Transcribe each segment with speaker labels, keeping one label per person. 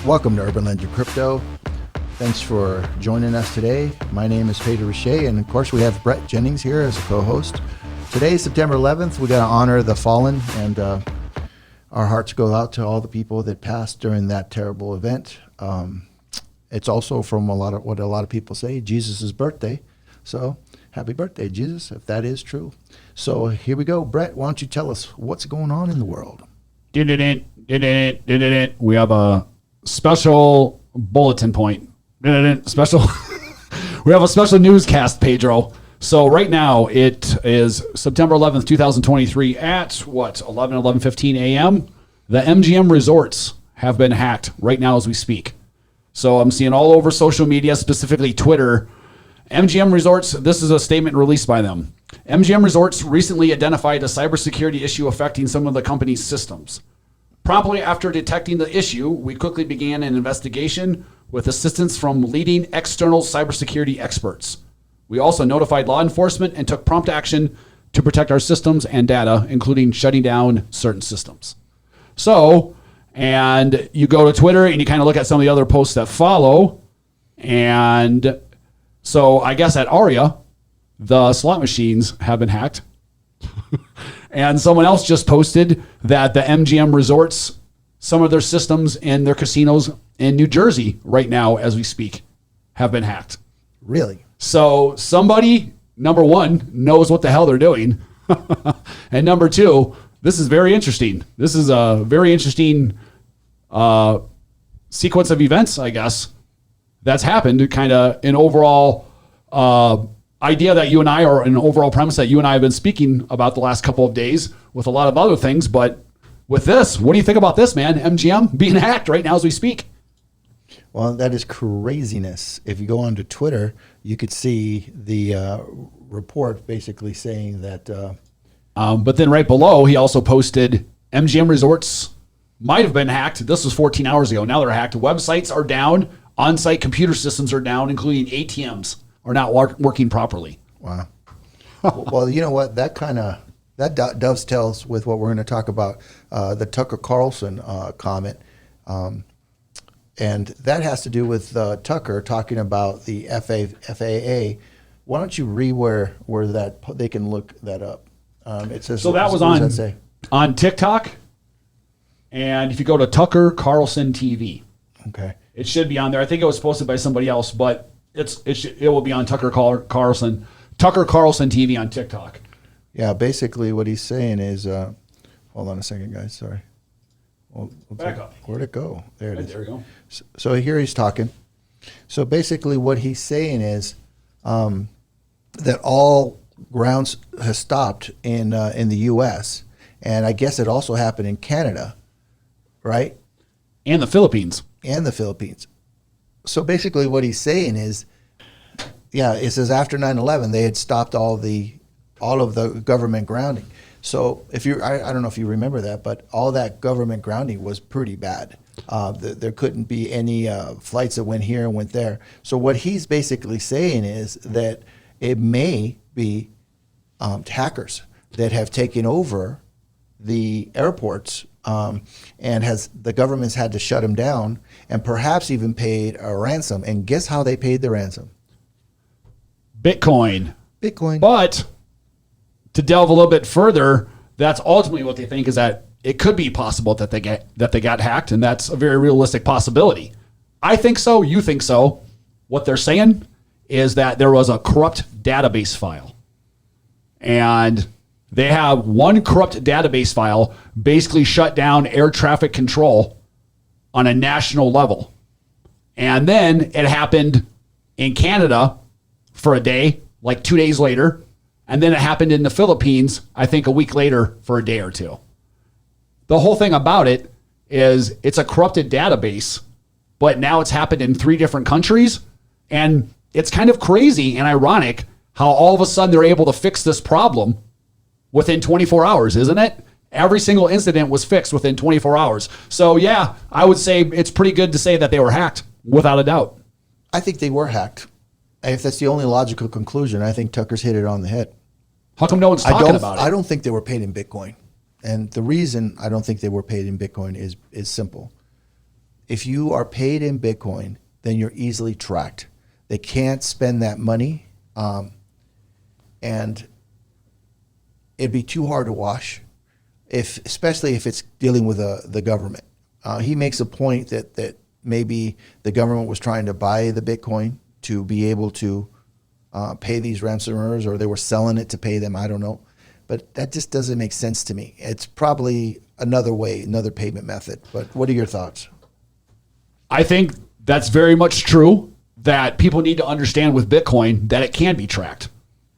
Speaker 1: Welcome to Urban Ledger Crypto. Thanks for joining us today. My name is Pedro, and of course we have Bret Jennings here as a co-host. Today is September 11th. We got to honor the fallen, and our hearts go out to all the people that passed during that terrible event. It's also from what a lot of people say, Jesus' birthday. So happy birthday, Jesus, if that is true. So here we go. Bret, why don't you tell us what's going on in the world?
Speaker 2: We have a special bulletin point. Special. We have a special newscast, Pedro. So right now it is September 11th, 2023 at 11:15 a.m. The MGM Resorts have been hacked right now as we speak. So I'm seeing all over social media, specifically Twitter. MGM Resorts, this is a statement released by them. MGM Resorts recently identified a cybersecurity issue affecting some of the company's systems. Promptly after detecting the issue, we quickly began an investigation with assistance from leading external cybersecurity experts. We also notified law enforcement and took prompt action to protect our systems and data, including shutting down certain systems. So, and you go to Twitter and you kind of look at some of the other posts that follow. And so I guess at Aria, the slot machines have been hacked. And someone else just posted that the MGM Resorts, some of their systems in their casinos in New Jersey right now as we speak have been hacked.
Speaker 1: Really?
Speaker 2: So somebody, number one, knows what the hell they're doing. And number two, this is very interesting. This is a very interesting sequence of events, I guess, that's happened, kind of an overall idea that you and I, or an overall premise that you and I have been speaking about the last couple of days with a lot of other things. But with this, what do you think about this, man? MGM being hacked right now as we speak.
Speaker 1: Well, that is craziness. If you go onto Twitter, you could see the report basically saying that.
Speaker 2: But then right below, he also posted MGM Resorts might have been hacked. This was 14 hours ago. Now they're hacked. Websites are down. On-site computer systems are down, including ATMs are not working properly.
Speaker 1: Wow. Well, you know what? That dovetails with what we're going to talk about, the Tucker Carlson comment. And that has to do with Tucker talking about the FAA. Why don't you read where that they can look that up? It says,
Speaker 2: so that was on TikTok. And if you go to Tucker Carlson TV,
Speaker 1: okay,
Speaker 2: it should be on there. I think it was posted by somebody else, but it will be on Tucker Carlson TV on TikTok.
Speaker 1: Yeah, basically what he's saying is, hold on a second, guys. Sorry.
Speaker 2: Back up.
Speaker 1: Where'd it go? There it is.
Speaker 2: There we go.
Speaker 1: So here he's talking. So basically what he's saying is that all grounds has stopped in the U.S., and I guess it also happened in Canada, right?
Speaker 2: And the Philippines.
Speaker 1: So basically what he's saying is, yeah, it says after 9/11 they had stopped all of the government grounding. So if I don't know if you remember that, but all that government grounding was pretty bad. There couldn't be any flights that went here and went there. So what he's basically saying is that it may be hackers that have taken over the airports, and the government's had to shut them down, and perhaps even paid a ransom. And guess how they paid the ransom?
Speaker 2: Bitcoin.
Speaker 1: But
Speaker 2: to delve a little bit further, that's ultimately what they think is that it could be possible that they got hacked, and that's a very realistic possibility. I think so. You think so. What they're saying is that there was a corrupt database file, and they have one corrupt database file basically shut down air traffic control on a national level. And then it happened in Canada for a day, like 2 days later. And then it happened in the Philippines, I think a week later for a day or two. The whole thing about it is it's a corrupted database, but now it's happened in 3 different countries. And it's kind of crazy and ironic how all of a sudden they're able to fix this problem within 24 hours, isn't it? Every single incident was fixed within 24 hours. So yeah, I would say it's pretty good to say that they were hacked, without a doubt.
Speaker 1: I think they were hacked. If that's the only logical conclusion, I think Tucker's hit it on the head.
Speaker 2: How come no one's talking about it?
Speaker 1: I don't think they were paid in Bitcoin. And the reason I don't think they were paid in Bitcoin is simple. if you are paid in Bitcoin, then you're easily tracked. They can't spend that money, and it'd be too hard to wash, especially if it's dealing with the government. He makes a point that maybe the government was trying to buy the Bitcoin to be able to pay these ransomwares, or they were selling it to pay them. I don't know. But that just doesn't make sense to me. It's probably another way, another payment method. But what are your thoughts?
Speaker 2: I think that's very much true, that people need to understand with Bitcoin that it can be tracked,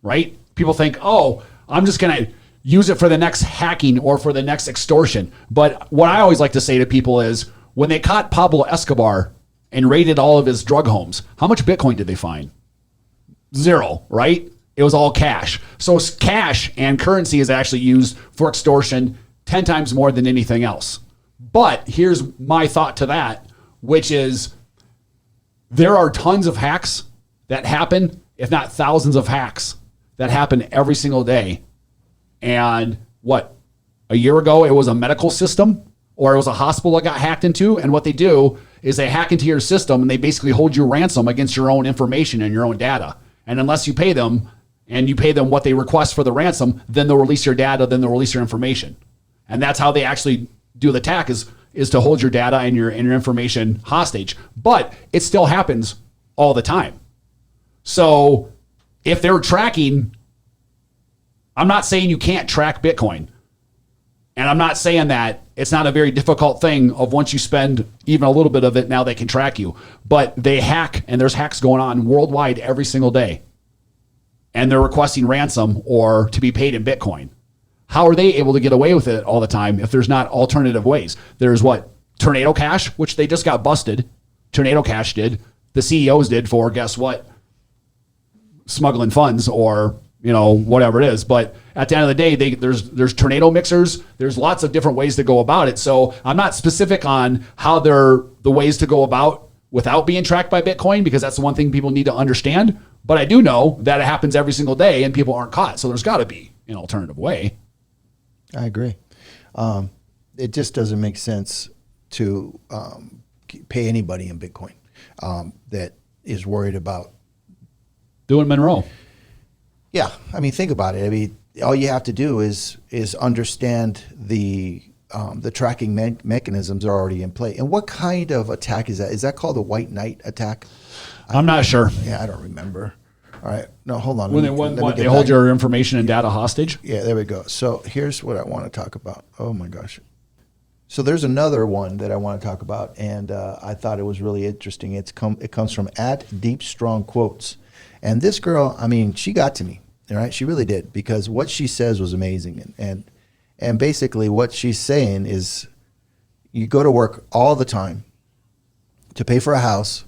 Speaker 2: right? People think, oh, I'm just going to use it for the next hacking or for the next extortion. But what I always like to say to people is, when they caught Pablo Escobar and raided all of his drug homes, how much Bitcoin did they find? 0, right? It was all cash. So cash and currency is actually used for extortion 10 times more than anything else. But here's my thought to that, which is there are tons of hacks that happen, if not thousands of hacks that happen every single day. And a year ago, it was a medical system, or it was a hospital that got hacked into. And what they do is they hack into your system and they basically hold you ransom against your own information and your own data. And unless you pay them, and you pay them what they request for the ransom, then they'll release your data, then they'll release your information. And that's how they actually do the attack, is to hold your data and your information hostage. But it still happens all the time. So if they're tracking, I'm not saying you can't track Bitcoin. And I'm not saying that it's not a very difficult thing of once you spend even a little bit of it, now they can track you. But they hack, and there's hacks going on worldwide every single day. And they're requesting ransom or to be paid in Bitcoin. How are they able to get away with it all the time if there's not alternative ways? There's Tornado Cash, which they just got busted. Tornado Cash did. The CEOs did for, guess what? Smuggling funds or, whatever it is. But at the end of the day, there's tornado mixers. There's lots of different ways to go about it. So I'm not specific on how they're the ways to go about without being tracked by Bitcoin, because that's the one thing people need to understand. But I do know that it happens every single day and people aren't caught. So there's got to be an alternative way.
Speaker 1: I agree. It just doesn't make sense to pay anybody in Bitcoin that is worried about
Speaker 2: doing Monroe.
Speaker 1: Yeah, I mean, think about it. I mean, all you have to do is understand the tracking mechanisms are already in play. And what kind of attack is that? Is that called a white knight attack?
Speaker 2: I'm not sure.
Speaker 1: Yeah, I don't remember. All right, no, hold on.
Speaker 2: When they hold your information and data hostage?
Speaker 1: Yeah, there we go. So here's what I want to talk about. Oh my gosh. So there's another one that I want to talk about, and I thought it was really interesting. It comes from @DeepStrongQuotes. And this girl, I mean, she got to me, all right? She really did, because what she says was amazing. And basically what she's saying is you go to work all the time to pay for a house,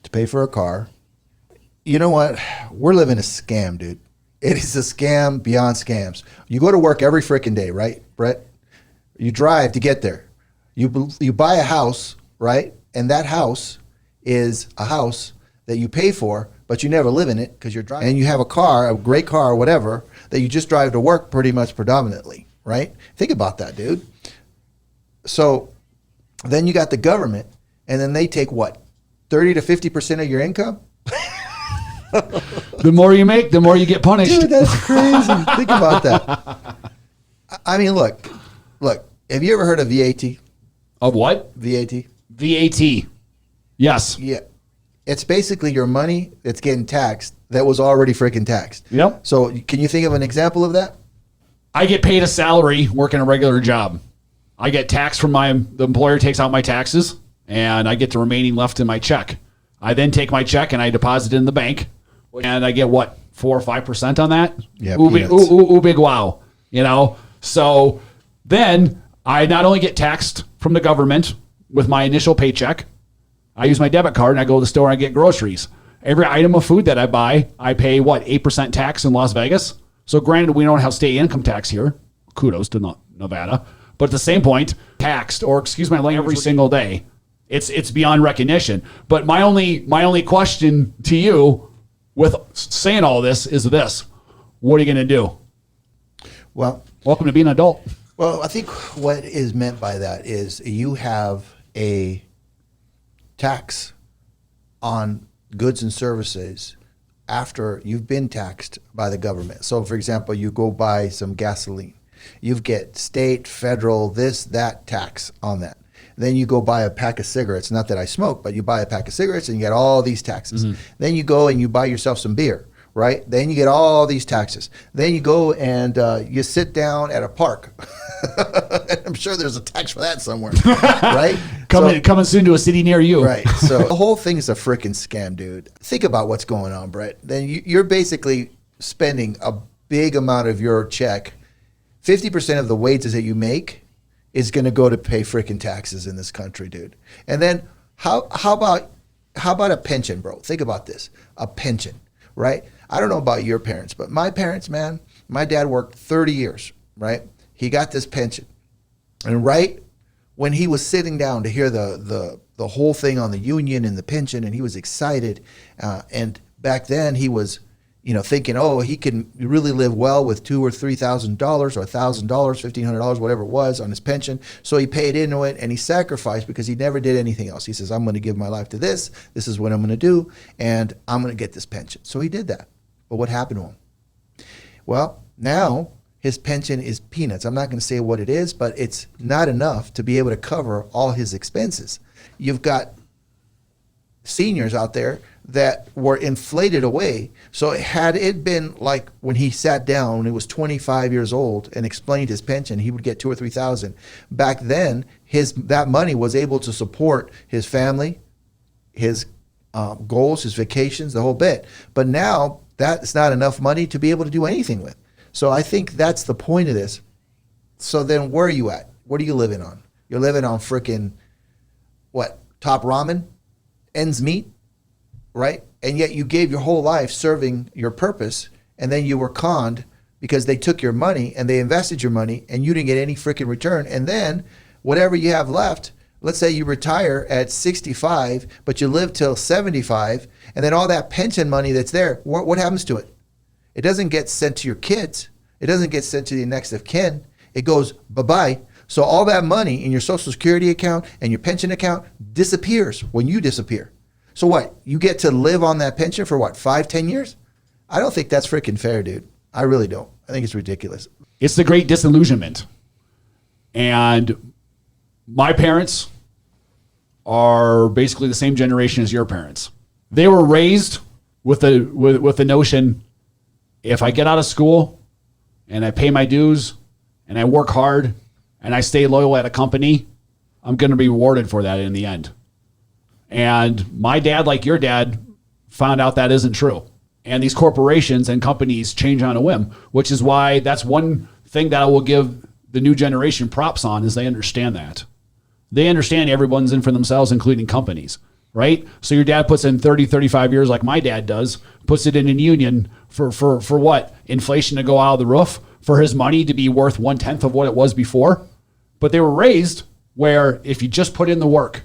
Speaker 1: to pay for a car. You know what? We're living a scam, dude. It is a scam beyond scams. You go to work every freaking day, right, Bret? You drive to get there. You buy a house, right? And that house is a house that you pay for, but you never live in it because you're driving. And you have a car, a great car, whatever, that you just drive to work pretty much predominantly, right? Think about that, dude. So then you got the government, and then they take what, 30 to 50% of your income?
Speaker 2: The more you make, the more you get punished.
Speaker 1: Dude, that's crazy. Think about that. I mean, look. Have you ever heard of VAT?
Speaker 2: Of what?
Speaker 1: VAT.
Speaker 2: VAT. Yes.
Speaker 1: Yeah. It's basically your money that's getting taxed that was already freaking taxed.
Speaker 2: Yep.
Speaker 1: So can you think of an example of that?
Speaker 2: I get paid a salary working a regular job. I get taxed from the employer takes out my taxes, and I get the remaining left in my check. I then take my check and I deposit it in the bank, and I get 4 or 5% on that?
Speaker 1: Yeah.
Speaker 2: Ooh, big wow. So then I not only get taxed from the government with my initial paycheck, I use my debit card and I go to the store and I get groceries. Every item of food that I buy, I pay 8% tax in Las Vegas. So granted, we don't have state income tax here. Kudos to Nevada. But at the same point, taxed, or excuse my language, every single day. It's beyond recognition. But my only question to you with saying all this is this: what are you going to do?
Speaker 1: Well,
Speaker 2: welcome to being an adult.
Speaker 1: Well, I think what is meant by that is you have a tax on goods and services after you've been taxed by the government. So, for example, you go buy some gasoline. You get state, federal, this, that tax on that. Then you go buy a pack of cigarettes. Not that I smoke, but you buy a pack of cigarettes and you get all these taxes. Then you go and you buy yourself some beer, right? Then you get all these taxes. Then you go and you sit down at a park. I'm sure there's a tax for that somewhere, right?
Speaker 2: Coming soon to a city near you.
Speaker 1: Right. So the whole thing is a freaking scam, dude. Think about what's going on, Bret. Then you're basically spending a big amount of your check. 50% of the wages that you make is going to go to pay freaking taxes in this country, dude. And then how about a pension, bro? Think about this. A pension, right? I don't know about your parents, but my parents, man, my dad worked 30 years, right? He got this pension. And right when he was sitting down to hear the whole thing on the union and the pension, and he was excited, and back then he was, thinking, oh, he can really live well with $2,000 or $3,000 or $1,000, $1,500, whatever it was on his pension. So he paid into it and he sacrificed because he never did anything else. He says, I'm going to give my life to this. This is what I'm going to do, and I'm going to get this pension. So he did that. But what happened to him? Well, now his pension is peanuts. I'm not going to say what it is, but it's not enough to be able to cover all his expenses. You've got seniors out there that were inflated away. So had it been like when he sat down when he was 25 years old and explained his pension, he would get 2,000 or 3,000. Back then, that money was able to support his family, his goals, his vacations, the whole bit. But now that's not enough money to be able to do anything with. So I think that's the point of this. So then where are you at? What are you living on? You're living on freaking, what, top ramen? Ends meet? Right? And yet you gave your whole life serving your purpose, and then you were conned because they took your money and they invested your money and you didn't get any freaking return. And then whatever you have left, let's say you retire at 65, but you live till 75, and then all that pension money that's there, what happens to it? It doesn't get sent to your kids. It doesn't get sent to the next of kin. It goes bye-bye. So all that money in your Social Security account and your pension account disappears when you disappear. So what? You get to live on that pension for what, 5-10 years? I don't think that's freaking fair, dude. I really don't. I think it's ridiculous.
Speaker 2: It's the great disillusionment. And my parents are basically the same generation as your parents. They were raised with the notion, if I get out of school and I pay my dues and I work hard and I stay loyal at a company, I'm going to be rewarded for that in the end. And my dad, like your dad, found out that isn't true. And these corporations and companies change on a whim, which is why that's one thing that I will give the new generation props on, is they understand that. They understand everyone's in for themselves, including companies, right? So your dad puts in 30, 35 years like my dad does, puts it in a union for what? Inflation to go out of the roof, for his money to be worth 1/10 of what it was before. But they were raised where if you just put in the work,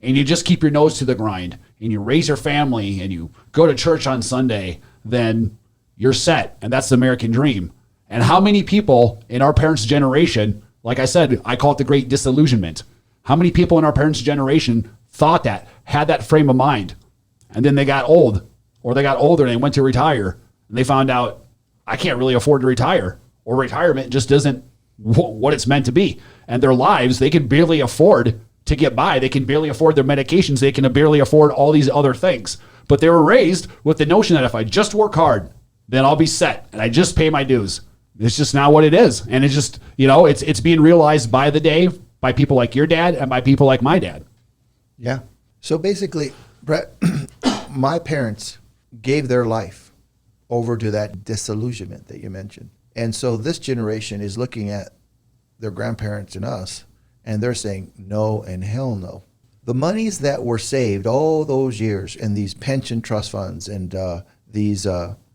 Speaker 2: and you just keep your nose to the grind, and you raise your family, and you go to church on Sunday, then you're set. And that's the American dream. And how many people in our parents' generation, like I said, I call it the great disillusionment. How many people in our parents' generation thought that, had that frame of mind, and then they got old, or they got older and they went to retire, and they found out, I can't really afford to retire, or retirement just isn't what it's meant to be. And their lives, they can barely afford to get by. They can barely afford their medications. They can barely afford all these other things. But they were raised with the notion that if I just work hard, then I'll be set, and I just pay my dues. It's just not what it is. And it's just, it's being realized by the day by people like your dad and by people like my dad.
Speaker 1: Yeah. So basically, Bret, my parents gave their life over to that disillusionment that you mentioned. And so this generation is looking at their grandparents and us, and they're saying no and hell no. The monies that were saved all those years in these pension trust funds and these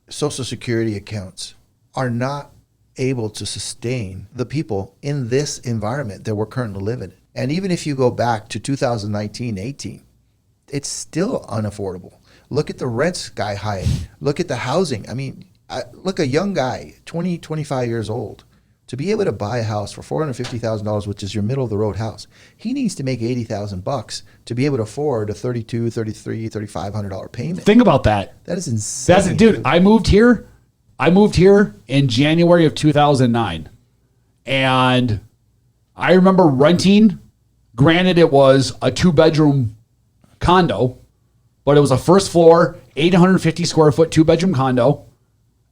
Speaker 1: Social Security accounts are not able to sustain the people in this environment that we're currently living in. And even if you go back to 2019-18, it's still unaffordable. Look at the rent sky high. Look at the housing. I mean, look, a young guy, 20, 25 years old, to be able to buy a house for $450,000, which is your middle of the road house, he needs to make $80,000 to be able to afford a $3,200, $3,300, $3,500 payment.
Speaker 2: Think about that.
Speaker 1: That is insane.
Speaker 2: That's it, dude. I moved here in January of 2009. And I remember renting, granted it was a 2-bedroom condo, but it was a first floor, 850 square foot, 2-bedroom condo.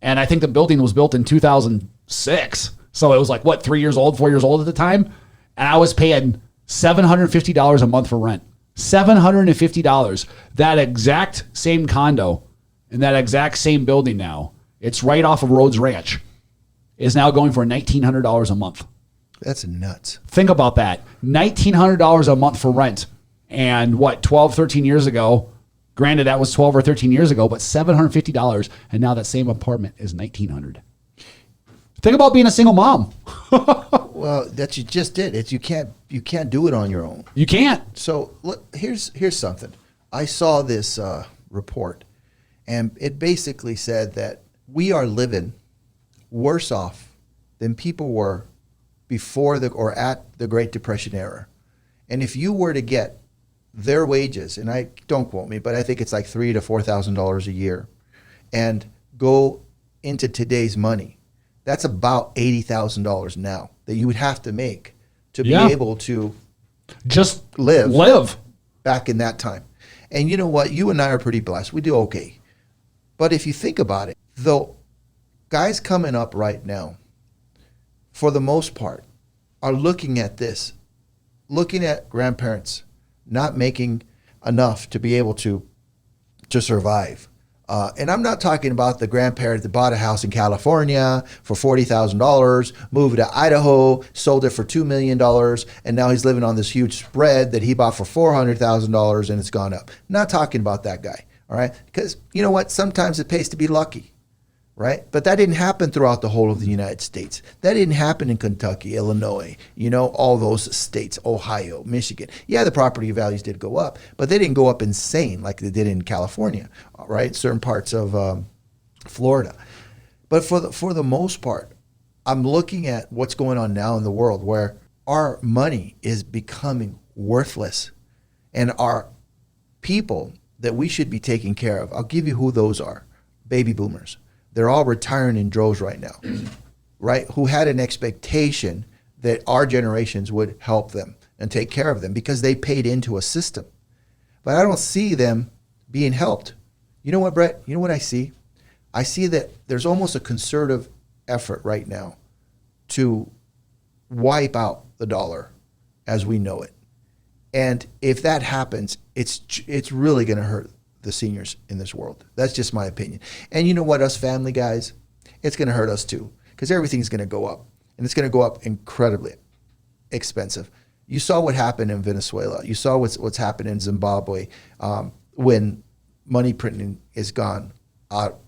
Speaker 2: And I think the building was built in 2006. So it was like, what, 4 years old at the time? And I was paying $750 a month for rent. $750. That exact same condo in that exact same building now, it's right off of Rhodes Ranch, is now going for $1,900 a month.
Speaker 1: That's nuts.
Speaker 2: Think about that. $1,900 a month for rent. And what, 12, 13 years ago, granted that was 12 or 13 years ago, but $750. And now that same apartment is $1,900. Think about being a single mom.
Speaker 1: Well, that you just did. It's you can't do it on your own.
Speaker 2: You can't.
Speaker 1: So look, here's something. I saw this report, and it basically said that we are living worse off than people were before or at the Great Depression era. And if you were to get their wages, and I don't quote me, but I think it's like $3,000 to $4,000 a year, and go into today's money, that's about $80,000 now that you would have to make to be able to
Speaker 2: just
Speaker 1: live back in that time. And you know what? You and I are pretty blessed. We do okay. But if you think about it, though, guys coming up right now, for the most part, are looking at this, looking at grandparents not making enough to be able to survive. And I'm not talking about the grandparent that bought a house in California for $40,000, moved to Idaho, sold it for $2 million, and now he's living on this huge spread that he bought for $400,000 and it's gone up. Not talking about that guy, all right? Because you know what? Sometimes it pays to be lucky, right? But that didn't happen throughout the whole of the United States. That didn't happen in Kentucky, Illinois, all those states, Ohio, Michigan. Yeah, the property values did go up, but they didn't go up insane like they did in California, right? Certain parts of Florida. But for the most part, I'm looking at what's going on now in the world where our money is becoming worthless, and our people that we should be taking care of, I'll give you who those are, baby boomers. They're all retiring in droves right now, right? Who had an expectation that our generations would help them and take care of them because they paid into a system. But I don't see them being helped. You know what, Bret? You know what I see? I see that there's almost a concerted effort right now to wipe out the dollar as we know it. And if that happens, it's really going to hurt the seniors in this world. That's just my opinion. And you know what, us family guys, it's going to hurt us too, because everything's going to go up, and it's going to go up incredibly expensive. You saw what happened in Venezuela. You saw what's happened in Zimbabwe when money printing is gone out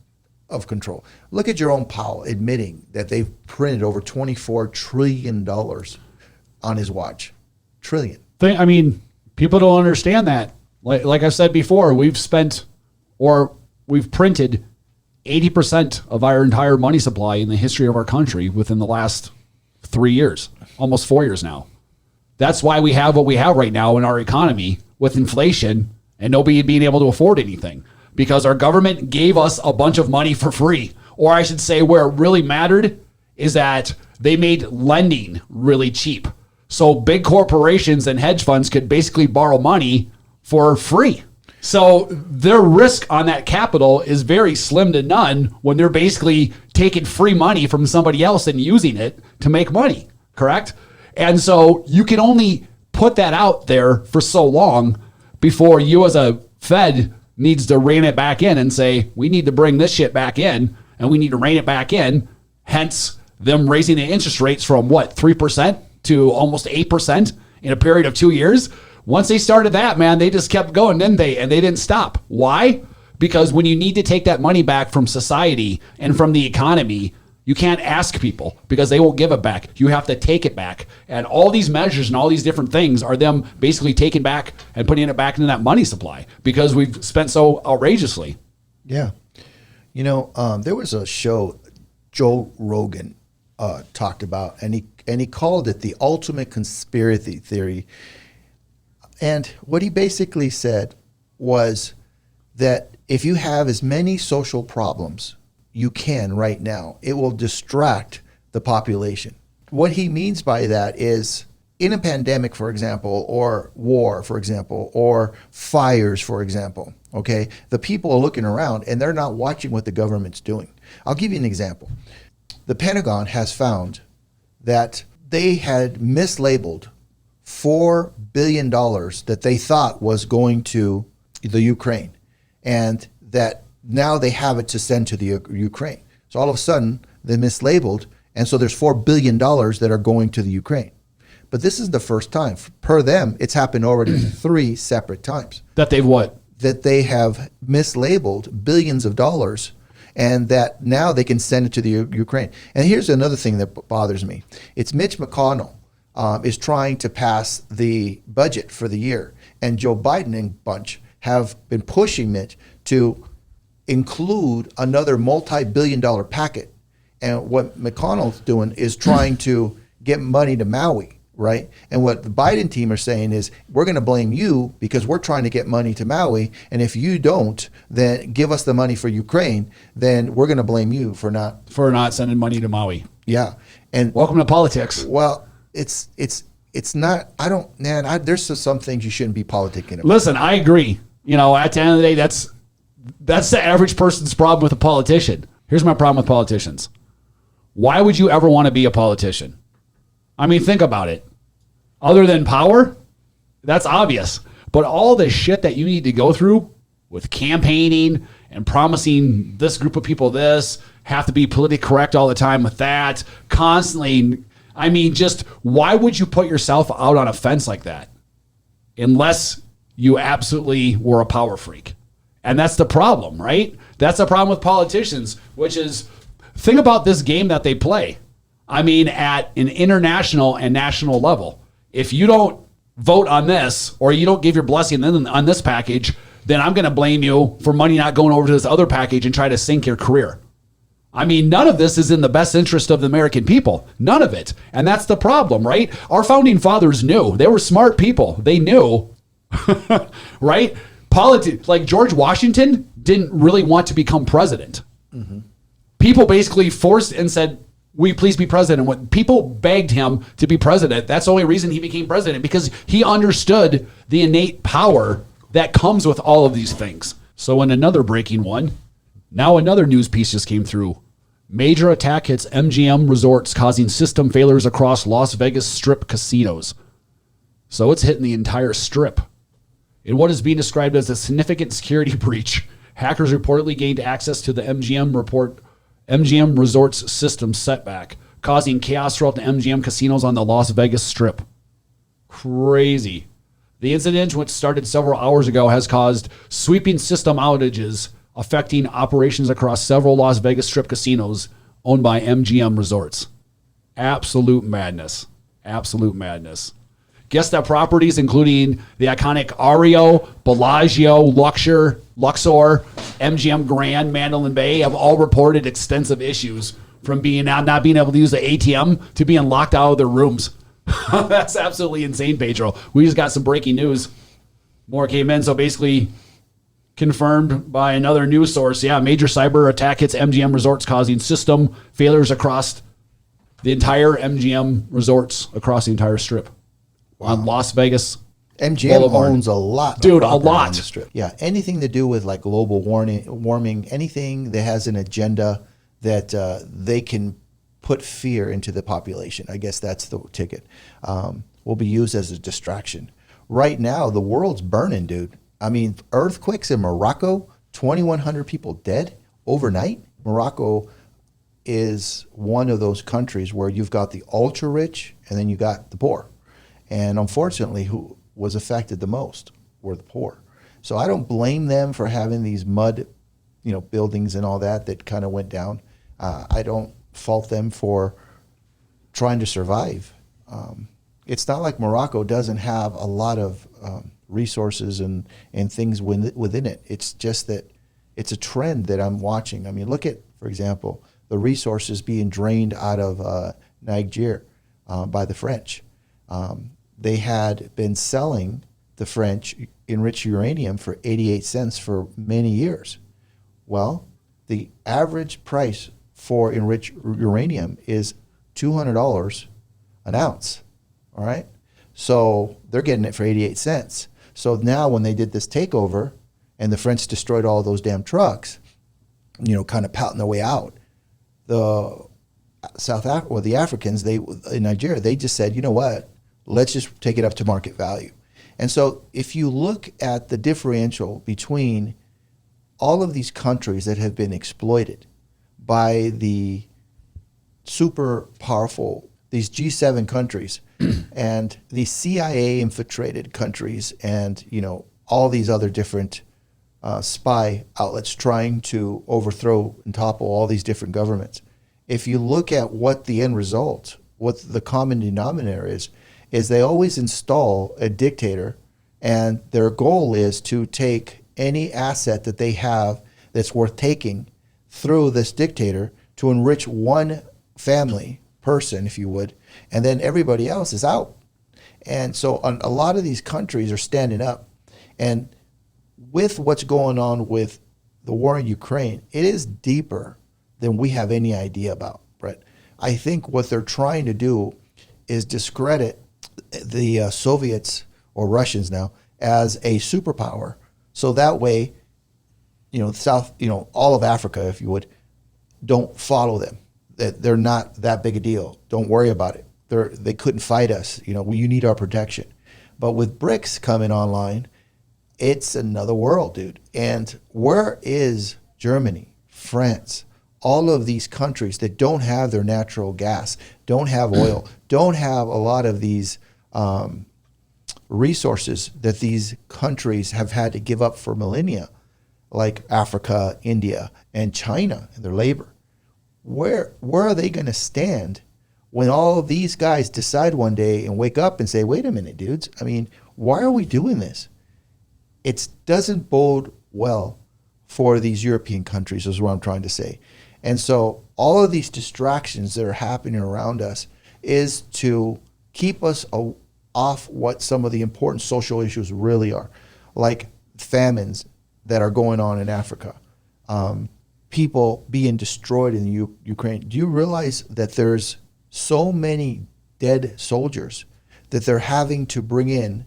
Speaker 1: of control. Look at Jerome Powell admitting that they've printed over $24 trillion on his watch. Trillion.
Speaker 2: I mean, people don't understand that. Like I said before, we've printed 80% of our entire money supply in the history of our country within the last 3 years, almost 4 years now. That's why we have what we have right now in our economy with inflation and nobody being able to afford anything, because our government gave us a bunch of money for free. Or I should say, where it really mattered is that they made lending really cheap. So big corporations and hedge funds could basically borrow money for free. So their risk on that capital is very slim to none when they're basically taking free money from somebody else and using it to make money, correct? And so you can only put that out there for so long before you as a Fed needs to rein it back in and say, we need to bring this shit back in and we need to rein it back in. Hence them raising the interest rates from 3% to almost 8% in a period of 2 years. Once they started that, man, they just kept going, didn't they? And they didn't stop. Why? Because when you need to take that money back from society and from the economy, you can't ask people because they won't give it back. You have to take it back. And all these measures and all these different things are them basically taking back and putting it back into that money supply because we've spent so outrageously.
Speaker 1: Yeah. There was a show, Joe Rogan, talked about, and he called it the ultimate conspiracy theory. And what he basically said was that if you have as many social problems you can right now, it will distract the population. What he means by that is, in a pandemic, for example, or war, for example, or fires, for example, okay, the people are looking around and they're not watching what the government's doing. I'll give you an example. The Pentagon has found that they had mislabeled $4 billion that they thought was going to the Ukraine, and that now they have it to send to the Ukraine. So all of a sudden, they mislabeled, and so there's $4 billion that are going to the Ukraine. But this is the first time. Per them, it's happened already 3 separate times.
Speaker 2: That they've what?
Speaker 1: That they have mislabeled billions of dollars, and that now they can send it to the Ukraine. And here's another thing that bothers me. It's Mitch McConnell is trying to pass the budget for the year, and Joe Biden and bunch have been pushing Mitch to include another multi-billion-dollar packet. And what McConnell's doing is trying to get money to Maui, right? And what the Biden team are saying is, we're going to blame you because we're trying to get money to Maui, and if you don't, then give us the money for Ukraine, then we're going to blame you for not
Speaker 2: sending money to Maui.
Speaker 1: Yeah. And
Speaker 2: welcome to politics.
Speaker 1: Well, it's not. There's some things you shouldn't be politicking about.
Speaker 2: Listen, I agree. You know, at the end of the day, that's the average person's problem with a politician. Here's my problem with politicians. Why would you ever want to be a politician? I mean, think about it. Other than power, that's obvious. But all the shit that you need to go through with campaigning and promising this group of people this, have to be politically correct all the time with that, constantly. I mean, just why would you put yourself out on a fence like that? Unless you absolutely were a power freak. And that's the problem, right? That's the problem with politicians, which is, think about this game that they play. I mean, at an international and national level, if you don't vote on this, or you don't give your blessing on this package, then I'm going to blame you for money not going over to this other package and try to sink your career. I mean, none of this is in the best interest of the American people. None of it. And that's the problem, right? Our founding fathers knew. They were smart people. They knew, right? Like George Washington didn't really want to become president. Mm-hmm. People basically forced and said, will you please be president? When people begged him to be president, that's the only reason he became president, because he understood the innate power that comes with all of these things. So in another breaking one, now another news piece just came through. Major attack hits MGM Resorts, causing system failures across Las Vegas Strip casinos. So it's hitting the entire strip. In what is being described as a significant security breach, hackers reportedly gained access to the MGM Resorts system setback, causing chaos throughout the MGM casinos on the Las Vegas Strip. Crazy. The incident, which started several hours ago, has caused sweeping system outages affecting operations across several Las Vegas Strip casinos owned by MGM Resorts. Absolute madness. Absolute madness. Guess that properties, including the iconic Ario, Bellagio, Luxor, MGM Grand, Mandalay Bay, have all reported extensive issues from not being able to use the ATM to being locked out of their rooms. That's absolutely insane, Pedro. We just got some breaking news. More came in, so basically confirmed by another news source. Yeah, major cyber attack hits MGM Resorts, causing system failures across the entire MGM Resorts across the entire strip. Wow. On Las Vegas
Speaker 1: MGM
Speaker 2: Boulevard.
Speaker 1: Owns a lot.
Speaker 2: Dude, a lot.
Speaker 1: On the strip. Yeah, anything to do with like global warming, anything that has an agenda that they can put fear into the population. I guess that's the ticket. Will be used as a distraction. Right now, the world's burning, dude. I mean, earthquakes in Morocco, 2,100 people dead overnight. Morocco is one of those countries where you've got the ultra rich and then you got the poor. And unfortunately, who was affected the most were the poor. So I don't blame them for having these mud, buildings and all that kind of went down. I don't fault them for trying to survive. It's not like Morocco doesn't have a lot of resources and things within it. It's just that it's a trend that I'm watching. I mean, look at, for example, the resources being drained out of Niger by the French. They had been selling the French enriched uranium for 88 cents for many years. Well, the average price for enriched uranium is $200 an ounce. All right. So they're getting it for 88 cents. So now when they did this takeover and the French destroyed all those damn trucks, kind of pouting their way out, the the Africans, in Nigeria, they just said, you know what, let's just take it up to market value. And so if you look at the differential between all of these countries that have been exploited by the super powerful, these G7 countries, and the CIA infiltrated countries, and all these other different spy outlets trying to overthrow and topple all these different governments. If you look at what the end result, what the common denominator is they always install a dictator, and their goal is to take any asset that they have that's worth taking through this dictator to enrich one family person, if you would, and then everybody else is out. And so a lot of these countries are standing up. And with what's going on with the war in Ukraine, it is deeper than we have any idea about, Bret. I think what they're trying to do is discredit the Soviets, or Russians now, as a superpower. So that way, all of Africa, if you would, don't follow them. That they're not that big a deal. Don't worry about it. They couldn't fight us. You need our protection. But with BRICS coming online, it's another world, dude. And where is Germany, France, all of these countries that don't have their natural gas, don't have oil, don't have a lot of these resources that these countries have had to give up for millennia, like Africa, India, and China, and their labor? Where are they going to stand when all of these guys decide one day and wake up and say, wait a minute, dudes, why are we doing this? It doesn't bode well for these European countries, is what I'm trying to say. And so all of these distractions that are happening around us is to keep us off what some of the important social issues really are, like famines that are going on in Africa, people being destroyed in Ukraine. Do you realize that there's so many dead soldiers that they're having to bring in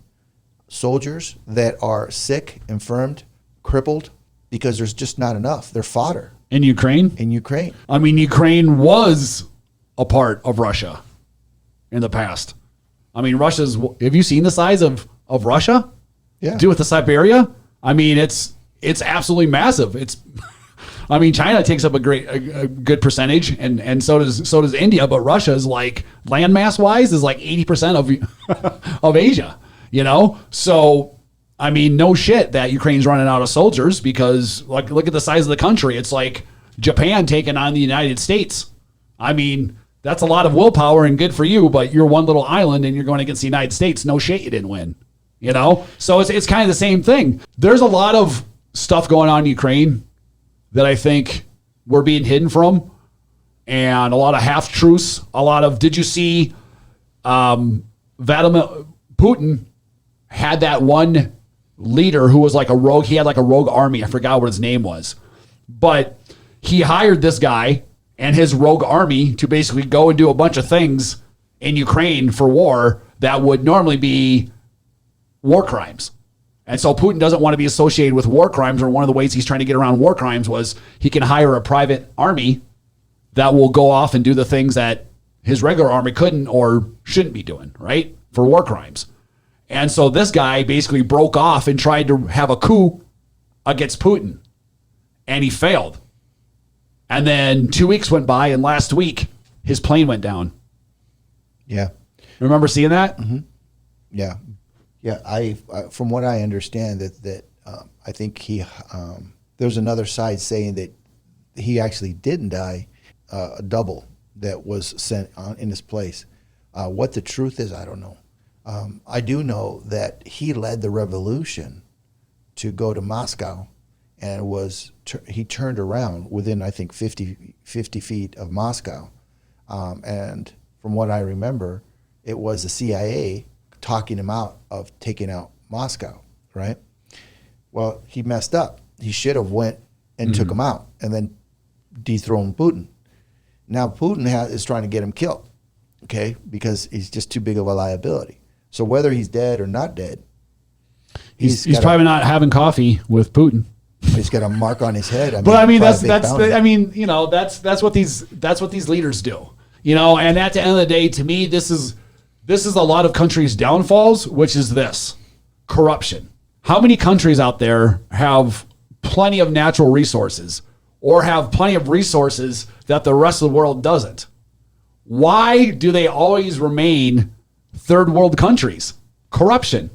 Speaker 1: soldiers that are sick, infirmed, crippled, because there's just not enough. They're fodder.
Speaker 2: In Ukraine?
Speaker 1: In Ukraine.
Speaker 2: Ukraine was a part of Russia in the past. Have you seen the size of Russia?
Speaker 1: Yeah.
Speaker 2: Do with the Siberia? It's absolutely massive. China takes up a good percentage, and so does India, but Russia is landmass wise is 80% of Asia, So no shit that Ukraine's running out of soldiers, because look at the size of the country. It's like Japan taking on the United States. That's a lot of willpower and good for you, but you're one little island and you're going against the United States. No shit, you didn't win. So it's kind of the same thing. There's a lot of stuff going on in Ukraine that I think we're being hidden from, and a lot of half-truths, did you see Vladimir Putin had that one leader who was like a rogue, he had like a rogue army, I forgot what his name was, but he hired this guy and his rogue army to basically go and do a bunch of things in Ukraine for war that would normally be war crimes. And so Putin doesn't want to be associated with war crimes, or one of the ways he's trying to get around war crimes was he can hire a private army that will go off and do the things that his regular army couldn't or shouldn't be doing, right? For war crimes. And so this guy basically broke off and tried to have a coup against Putin, and he failed. And then 2 weeks went by, and last week his plane went down.
Speaker 1: Yeah.
Speaker 2: Remember seeing that?
Speaker 1: Mm-hmm. Yeah. Yeah, I from what I understand, that I think there's another side saying that he actually didn't die, a double that was sent in his place. What the truth is, I don't know. I do know that he led the revolution to go to Moscow and he turned around within, I think, 50 feet of Moscow. And from what I remember, it was the CIA talking him out of taking out Moscow, right? Well, he messed up. He should have went and took him out and then dethroned Putin. Now Putin is trying to get him killed, okay, because he's just too big of a liability. So whether he's dead or not dead,
Speaker 2: he's probably not having coffee with Putin.
Speaker 1: He's got a mark on his head.
Speaker 2: But I mean, that's what these leaders do, and at the end of the day, to me, this is a lot of countries' downfalls, which is this: corruption. How many countries out there have plenty of natural resources or have plenty of resources that the rest of the world doesn't? Why do they always remain third world countries? Corruption.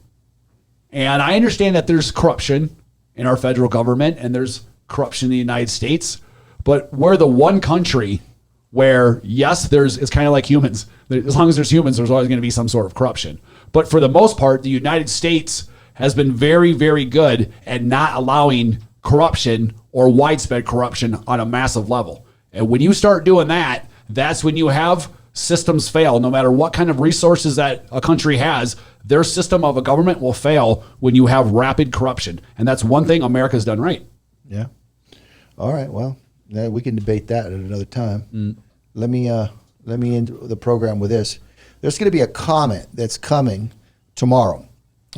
Speaker 2: And I understand that there's corruption in our federal government and there's corruption in the United States, but we're the one country where, yes, it's kind of like humans. As long as there's humans, there's always going to be some sort of corruption. But for the most part, the United States has been very, very good at not allowing corruption or widespread corruption on a massive level. And when you start doing that, that's when you have systems fail. No matter what kind of resources that a country has, their system of a government will fail when you have rapid corruption. And that's one thing America's done right.
Speaker 1: Yeah. All right. Well, we can debate that at another time. Let me end the program with this. There's going to be a comet that's coming tomorrow.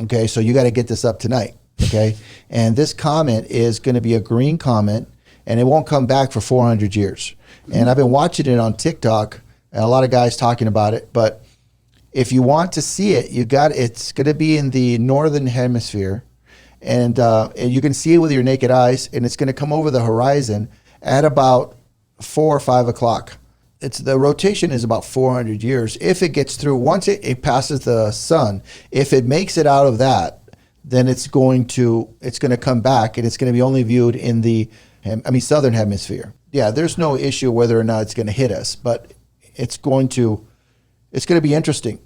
Speaker 1: Okay, so you got to get this up tonight. Okay, and this comet is going to be a green comet, and it won't come back for 400 years. And I've been watching it on TikTok, and a lot of guys talking about it. But if you want to see it, it's going to be in the northern hemisphere, and you can see it with your naked eyes, and it's going to come over the horizon at about 4 or 5 o'clock. The rotation is about 400 years. If it gets through, once it passes the sun, if it makes it out of that, then it's going to come back, and it's going to be only viewed in the southern hemisphere. Yeah, there's no issue whether or not it's going to hit us, but it's going to be interesting.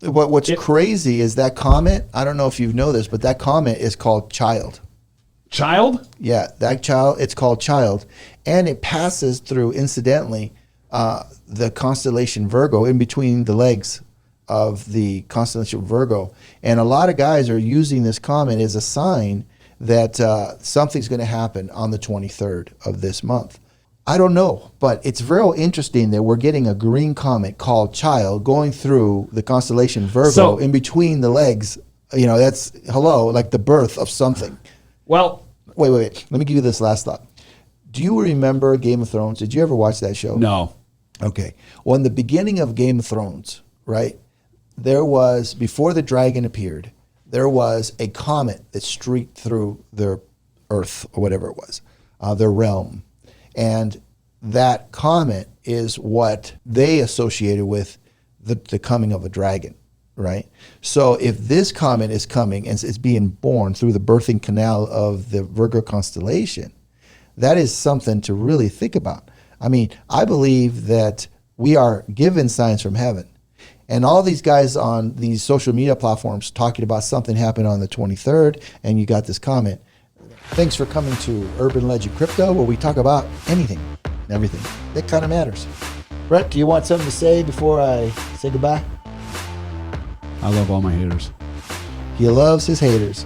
Speaker 1: What's crazy is that comet. I don't know if you know this, but that comet is called Child.
Speaker 2: Child?
Speaker 1: Yeah, that child. It's called Child, and it passes through, incidentally, the constellation Virgo, in between the legs of the constellation Virgo. And a lot of guys are using this comet as a sign that something's going to happen on the 23rd of this month. I don't know, but it's real interesting that we're getting a green comet called Child going through the constellation Virgo, in between the legs. That's like the birth of something.
Speaker 2: Well,
Speaker 1: wait. Let me give you this last thought. Do you remember Game of Thrones? Did you ever watch that show?
Speaker 2: No.
Speaker 1: Okay. Well, in the beginning of Game of Thrones, right, before the dragon appeared, there was a comet that streaked through their Earth, or whatever it was, their realm. And that comet is what they associated with the coming of a dragon, right? So if this comet is coming and is being born through the birthing canal of the Virgo constellation, that is something to really think about. I mean, I believe that we are given signs from heaven. And all these guys on these social media platforms talking about something happened on the 23rd, and you got this comment. Thanks for coming to Urban Legend Crypto, where we talk about anything and everything that kind of matters. Bret, do you want something to say before I say goodbye?
Speaker 2: I love all my haters.
Speaker 1: He loves his haters.